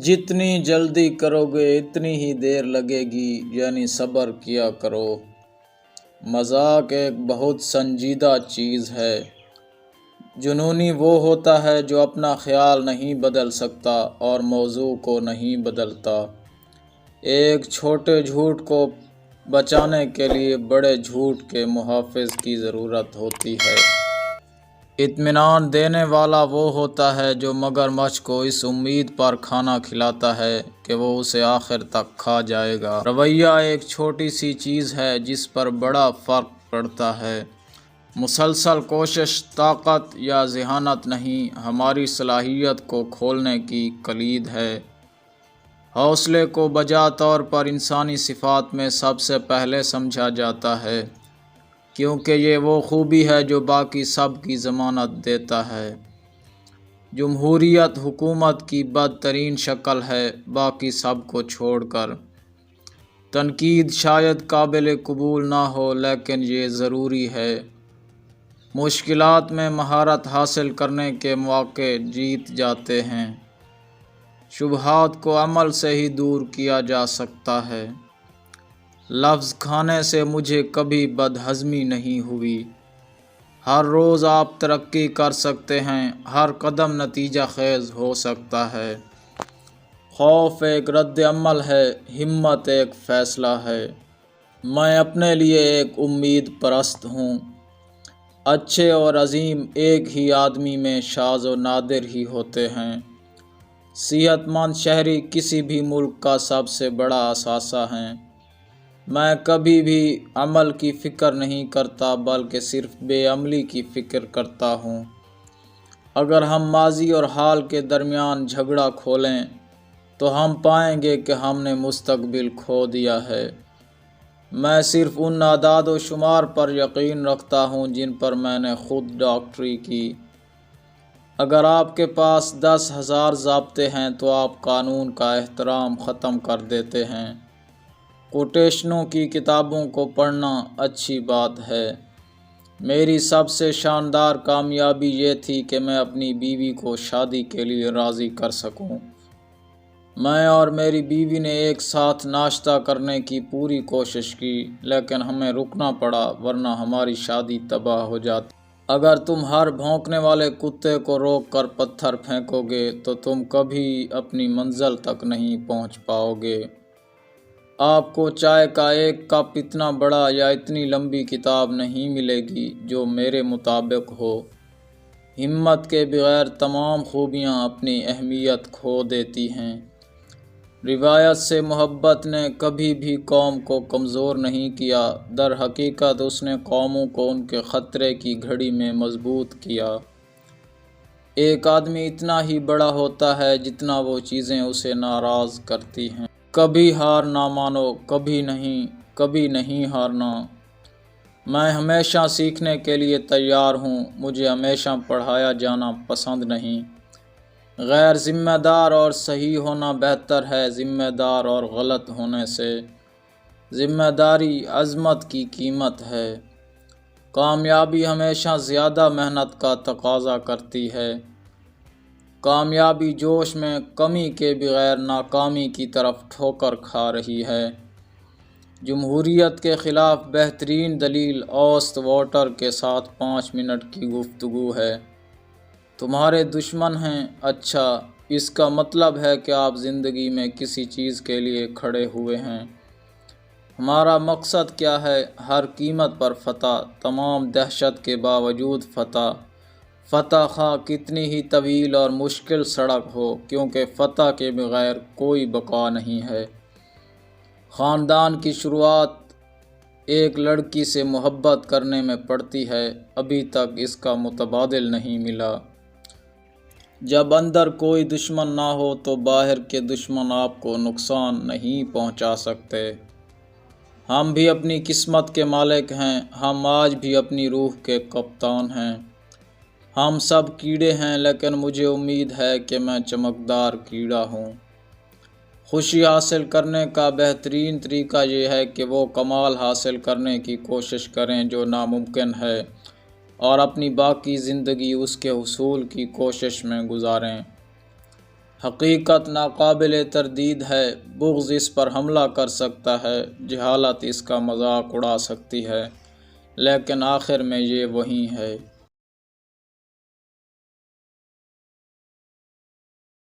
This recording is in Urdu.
جتنی جلدی کرو گے اتنی ہی دیر لگے گی، یعنی صبر کیا کرو۔ مذاق ایک بہت سنجیدہ چیز ہے۔ جنونی وہ ہوتا ہے جو اپنا خیال نہیں بدل سکتا اور موضوع کو نہیں بدلتا۔ ایک چھوٹے جھوٹ کو بچانے کے لیے بڑے جھوٹ کے محافظ کی ضرورت ہوتی ہے۔ اطمینان دینے والا وہ ہوتا ہے جو مگرمچھ کو اس امید پر کھانا کھلاتا ہے کہ وہ اسے آخر تک کھا جائے گا۔ رویہ ایک چھوٹی سی چیز ہے جس پر بڑا فرق پڑتا ہے۔ مسلسل کوشش طاقت یا ذہانت نہیں، ہماری صلاحیت کو کھولنے کی کلید ہے۔ حوصلے کو بجا طور پر انسانی صفات میں سب سے پہلے سمجھا جاتا ہے، کیونکہ یہ وہ خوبی ہے جو باقی سب کی ضمانت دیتا ہے۔ جمہوریت حکومت کی بدترین شکل ہے، باقی سب کو چھوڑ کر۔ تنقید شاید قابل قبول نہ ہو، لیکن یہ ضروری ہے۔ مشکلات میں مہارت حاصل کرنے کے مواقع جیت جاتے ہیں۔ شبہات کو عمل سے ہی دور کیا جا سکتا ہے۔ لفظ کھانے سے مجھے کبھی بدہضمی نہیں ہوئی۔ ہر روز آپ ترقی کر سکتے ہیں، ہر قدم نتیجہ خیز ہو سکتا ہے۔ خوف ایک رد عمل ہے، ہمت ایک فیصلہ ہے۔ میں اپنے لیے ایک امید پرست ہوں۔ اچھے اور عظیم ایک ہی آدمی میں شاذ و نادر ہی ہوتے ہیں۔ صحت مند شہری کسی بھی ملک کا سب سے بڑا اثاثہ ہیں۔ میں کبھی بھی عمل کی فکر نہیں کرتا بلکہ صرف بے عملی کی فکر کرتا ہوں۔ اگر ہم ماضی اور حال کے درمیان جھگڑا کھولیں تو ہم پائیں گے کہ ہم نے مستقبل کھو دیا ہے۔ میں صرف ان اعداد و شمار پر یقین رکھتا ہوں جن پر میں نے خود ڈاکٹری کی۔ اگر آپ کے پاس 10,000 ضابطے ہیں تو آپ قانون کا احترام ختم کر دیتے ہیں۔ کوٹیشنوں کی کتابوں کو پڑھنا اچھی بات ہے۔ میری سب سے شاندار کامیابی یہ تھی کہ میں اپنی بیوی کو شادی کے لیے راضی کر سکوں۔ میں اور میری بیوی نے ایک ساتھ ناشتہ کرنے کی پوری کوشش کی، لیکن ہمیں رکنا پڑا ورنہ ہماری شادی تباہ ہو جاتی۔ اگر تم ہر بھونکنے والے کتے کو روک کر پتھر پھینکو گے تو تم کبھی اپنی منزل تک نہیں پہنچ پاؤ گے۔ آپ کو چائے کا ایک کپ اتنا بڑا یا اتنی لمبی کتاب نہیں ملے گی جو میرے مطابق ہو۔ ہمت کے بغیر تمام خوبیاں اپنی اہمیت کھو دیتی ہیں۔ روایت سے محبت نے کبھی بھی قوم کو کمزور نہیں کیا، در حقیقت اس نے قوموں کو ان کے خطرے کی گھڑی میں مضبوط کیا۔ ایک آدمی اتنا ہی بڑا ہوتا ہے جتنا وہ چیزیں اسے ناراض کرتی ہیں۔ کبھی ہار نہ مانو، کبھی نہیں ہارنا۔ میں ہمیشہ سیکھنے کے لیے تیار ہوں، مجھے ہمیشہ پڑھایا جانا پسند نہیں۔ غیر ذمہ دار اور صحیح ہونا بہتر ہے ذمہ دار اور غلط ہونے سے۔ ذمہ داری عظمت کی قیمت ہے۔ کامیابی ہمیشہ زیادہ محنت کا تقاضا کرتی ہے۔ کامیابی جوش میں کمی کے بغیر ناکامی کی طرف ٹھوکر کھا رہی ہے۔ جمہوریت کے خلاف بہترین دلیل اوسط ووٹر کے ساتھ 5 منٹ کی گفتگو ہے۔ تمہارے دشمن ہیں، اچھا، اس کا مطلب ہے کہ آپ زندگی میں کسی چیز کے لیے کھڑے ہوئے ہیں۔ ہمارا مقصد کیا ہے؟ ہر قیمت پر فتح، تمام دہشت کے باوجود فتح۔ فتح خواہ کتنی ہی طویل اور مشکل سڑک ہو، کیونکہ فتح کے بغیر کوئی بقا نہیں ہے۔ خاندان کی شروعات ایک لڑکی سے محبت کرنے میں پڑتی ہے، ابھی تک اس کا متبادل نہیں ملا۔ جب اندر کوئی دشمن نہ ہو تو باہر کے دشمن آپ کو نقصان نہیں پہنچا سکتے۔ ہم بھی اپنی قسمت کے مالک ہیں، ہم آج بھی اپنی روح کے کپتان ہیں۔ ہم سب کیڑے ہیں، لیکن مجھے امید ہے کہ میں چمکدار کیڑا ہوں۔ خوشی حاصل کرنے کا بہترین طریقہ یہ ہے کہ وہ کمال حاصل کرنے کی کوشش کریں جو ناممکن ہے، اور اپنی باقی زندگی اس کے حصول کی کوشش میں گزاریں۔ حقیقت ناقابل تردید ہے، بغض اس پر حملہ کر سکتا ہے، جہالت اس کا مذاق اڑا سکتی ہے، لیکن آخر میں یہ وہی ہے